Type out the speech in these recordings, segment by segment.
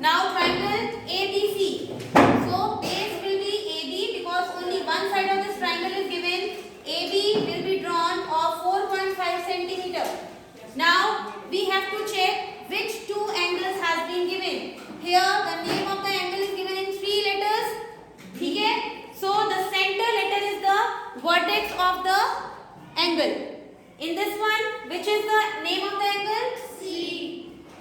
Now triangle ABC. So base will be AB because only one side of this triangle is given. AB will be drawn of 4.5 centimeter. Now we have to check which two angles has been given. Here the name of the angle is given in 3 letters. Okay? So the center letter is the vertex of the angle. In this one, which is the name of the angle? C.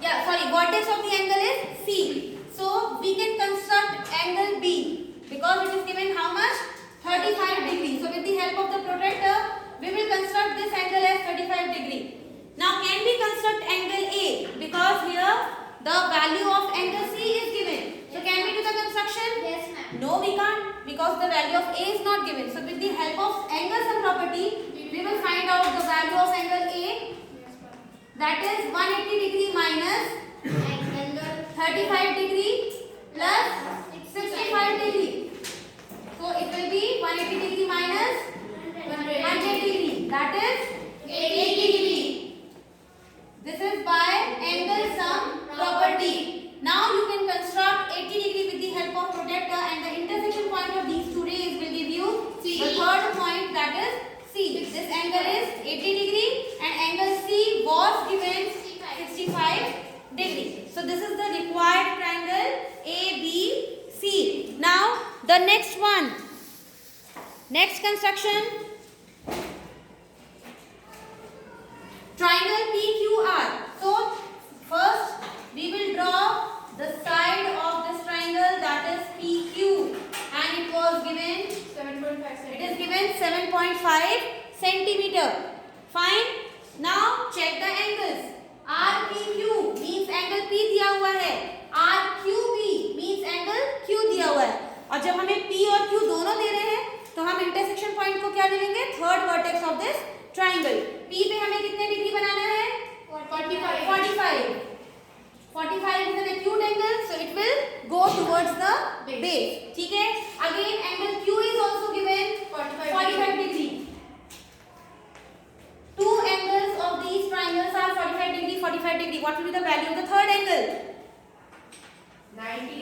Yeah, sorry, vertex of the angle is C. So we can construct angle B because it is given how much? 35 degrees. So with the help of the protractor, we will construct this angle as 35 degree. Now can we construct angle A? Because here the value of angle C is given. So can we do the construction? Yes, ma'am. No, we can't because the value of A is not given. So with the help of angle sum property, we will find out the value of angle A. That is 180 degree minus Angle 35 degree plus 65 degree. So it will be 180 degree minus 100 degree. That is 80 degree. This is by angle sum property. Now you can construct 80 degree with the help of protractor, and the intersection point of these two rays will give you C. the third point, that is C. This angle is 80 degree and angle C was given 65 degree. So this is the required triangle ABC. Now the next one. Next construction. Triangle PQR. So first we will draw the side of this triangle, that is PQ, and it was given 7.5 it is given 7.5 centimeter. Fine. Now check the angles. RPQ means angle P दिया हुआ है, RQP means angle Q दिया हुआ है, और जब हमें P और Q दोनों दे रहे हैं तो हम इंटरसेक्शन पॉइंट को क्या ले लेंगे? Third vertex of this triangle. P पे हमें कितने डिग्री बनाना है? 45. 45 is an acute angle, so it will go towards the base. ठीक है? Again angle Q is also given 45 degree. Two angles of these triangles are 45 degree, 45 degree. What will be the value of the third angle? 90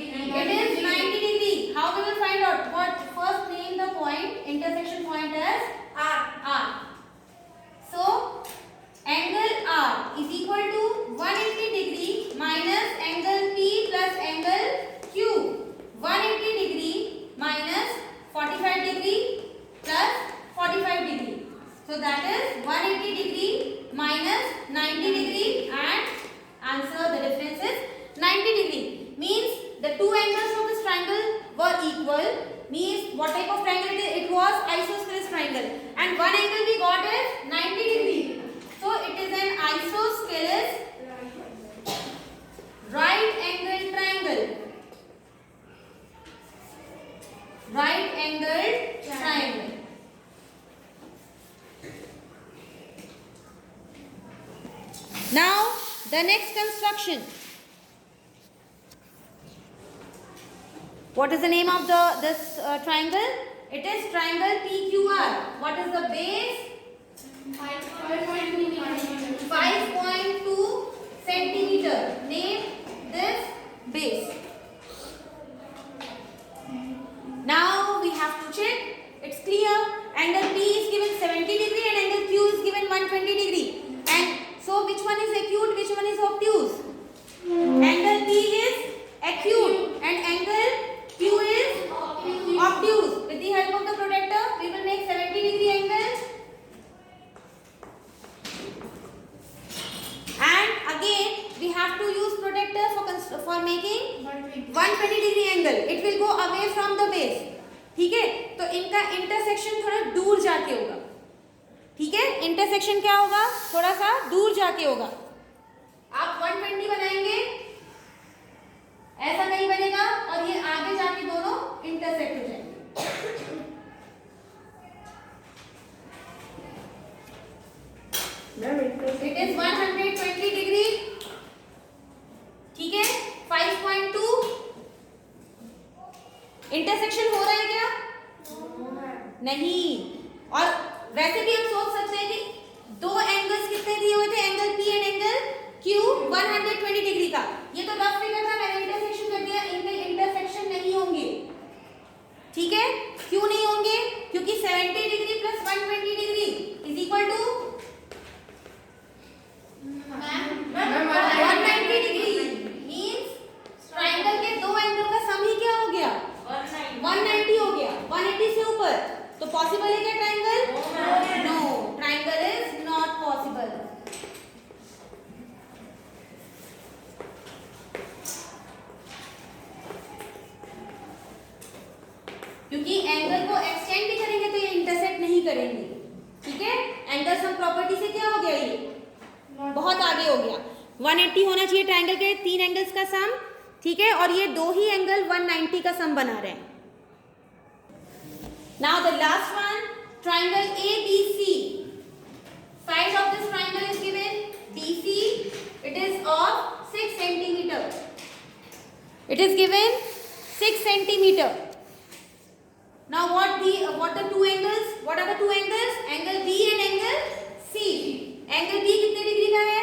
It is 90 degree. How we will find out? What? First name the point, intersection point as R. So angle R is equal to 180 degree minus angle P plus angle Q. 180 degree minus 45 degree plus 45 degree. So that is 180 degree minus 90 degree, and answer the difference is 90 degree. Means the two angles of this triangle were equal. Means what type of triangle it is? It was isosceles triangle, and one angle we got is 90 degree. So it is an isosceles right angle triangle. Right angled triangle. Now the next construction. What is the name of this triangle? It is triangle PQR. What is the base? 5.2 centimeter. Name this base. Now we have to check. It's clear. Angle P is given 70 degree and angle Q is given 120 degree. And so which one is acute? Which one is obtuse? Angle P is acute and angle Q is obtuse. With the help of the protractor, we will make 70 degree angle. And again, we have to use protractor for making 120 degree angle. It will go away from the base. ठीक है? तो इनका intersection थोड़ा दूर जाके होगा. ठीक है? इंटरसेक्शन क्या होगा? थोड़ा सा दूर जाके होगा. आप 120 बनाएंगे, ऐसा नहीं बनेगा, और ये आगे जाके दोनों इंटरसेक्ट हो जाएंगे. It is 120 degree. ठीक है? 5.2 इंटरसेक्शन हो रहा है क्या? नहीं. और वैसे भी हम सोच सकते हैं कि दो एंगल्स कितने दिए हुए थे, angle P and angle Q 120 degree का. ये तो रफ फिगर था, मैंने इंटरसेक्शन क्योंकि एंगल को एक्सटेंड भी करेंगे तो ये इंटरसेक्ट नहीं करेंगे, ठीक है। एंगल सम प्रॉपर्टी से क्या हो गया, ये बहुत आगे हो गया। 180 होना चाहिए ट्राइंगल के 3 एंगल्स का सम, ठीक है, और ये 2 ही एंगल 190 का सम बना रहे हैं। Now the last one, triangle ABC, side of this triangle is given BC, it is of 6 centimeter, it is given 6 centimeter. Now what the two angles, what are the two angles, angle B and angle C. Angle B कितने degree का है,